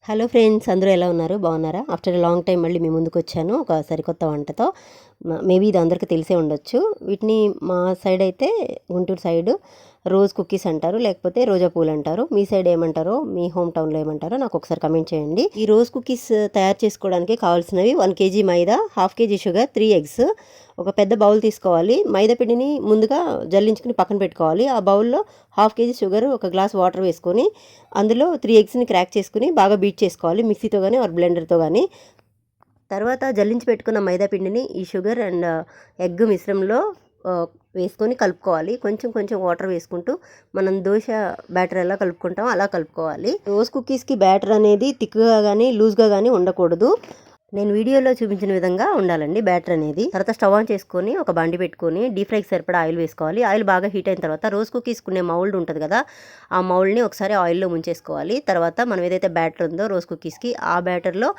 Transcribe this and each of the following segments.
Hello friends, అందరూ ఎలా ఉన్నారు? బాగున్నారా? ఆఫ్టర్ లాంగ్ టైం మళ్ళీ మీ ముందుకు వచ్చాను ఒక సరికొత్త వంటతో. మేబీ ఇది అందరికీ తెలిసే ఉండొచ్చు. వీటిని మా సైడ్ అయితే గుంటూరు సైడు రోజ్ కుకీస్ అంటారు, లేకపోతే రోజా పూలు అంటారు. మీ సైడ్ ఏమంటారో, మీ హోమ్ టౌన్లో ఏమంటారో నాకు ఒకసారి కమెంట్ చేయండి. ఈ రోజ్ కుకీస్ తయారు చేసుకోవడానికి కావాల్సినవి 1 కేజీ మైదా, 1/2 కేజీ షుగర్, 3 ఎగ్స్. ఒక పెద్ద బౌల్ తీసుకోవాలి. మైదా పిండిని ముందుగా జల్లించుకుని పక్కన పెట్టుకోవాలి. ఆ బౌల్లో 1/2 కేజీ షుగర్, ఒక గ్లాస్ వాటర్ వేసుకొని అందులో 3 ఎగ్స్ని క్రాక్ చేసుకుని బాగా బీట్ చేసుకోవాలి, మిక్సీతో కానీ ఆర్ బ్లెండర్తో కానీ. తర్వాత జల్లించి పెట్టుకున్న మైదా పిండిని ఈ షుగర్ అండ్ ఎగ్ మిశ్రమంలో వేసుకొని కలుపుకోవాలి. కొంచెం కొంచెం వాటర్ వేసుకుంటూ మనం దోశ బ్యాటర్ ఎలా కలుపుకుంటామో అలా కలుపుకోవాలి. రోజ్ కుకీస్కి బ్యాటర్ అనేది థిక్గా కానీ లూజ్గా కానీ ఉండకూడదు. నేను వీడియోలో చూపించిన విధంగా ఉండాలండి బ్యాటర్ అనేది. తర్వాత స్టవ్ ఆన్ చేసుకొని ఒక బండి పెట్టుకొని డీప్ ఫ్రైకి సరిపడా ఆయిల్ వేసుకోవాలి. ఆయిల్ బాగా హీట్ అయిన తర్వాత రోజ్ కుకీస్కునే మౌల్డ్ ఉంటుంది కదా, ఆ మౌల్డ్ని ఒకసారి ఆయిల్లో ముంచేసుకోవాలి. తర్వాత మనం ఏదైతే బ్యాటర్ ఉందో రోజ్ కుకీస్కి, ఆ బ్యాటర్లో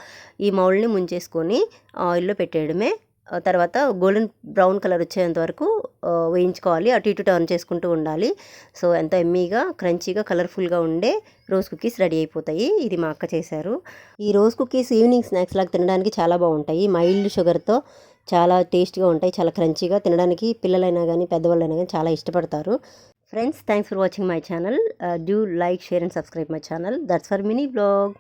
ఈ మౌల్డ్ని ముంచేసుకొని ఆయిల్లో పెట్టేయడమే. తర్వాత గోల్డెన్ బ్రౌన్ కలర్ వచ్చేంత వరకు వేయించుకోవాలి. అటు ఇటు టర్న్ చేసుకుంటూ ఉండాలి. సో ఎంతో ఎమ్మీగా, క్రంచీగా, కలర్ఫుల్గా ఉండే రోజ్ కుకీస్ రెడీ అయిపోతాయి. ఇది మా అక్క చేశారు. ఈ రోజ్ కుకీస్ ఈవినింగ్ స్నాక్స్ లాగా తినడానికి చాలా బాగుంటాయి. మైల్డ్ షుగర్తో చాలా టేస్ట్గా ఉంటాయి, చాలా క్రంచీగా. తినడానికి పిల్లలైనా కానీ పెద్దవాళ్ళైనా కానీ చాలా ఇష్టపడతారు. Friends, thanks for watching my channel. Do like, share and subscribe my channel. That's for mini blog.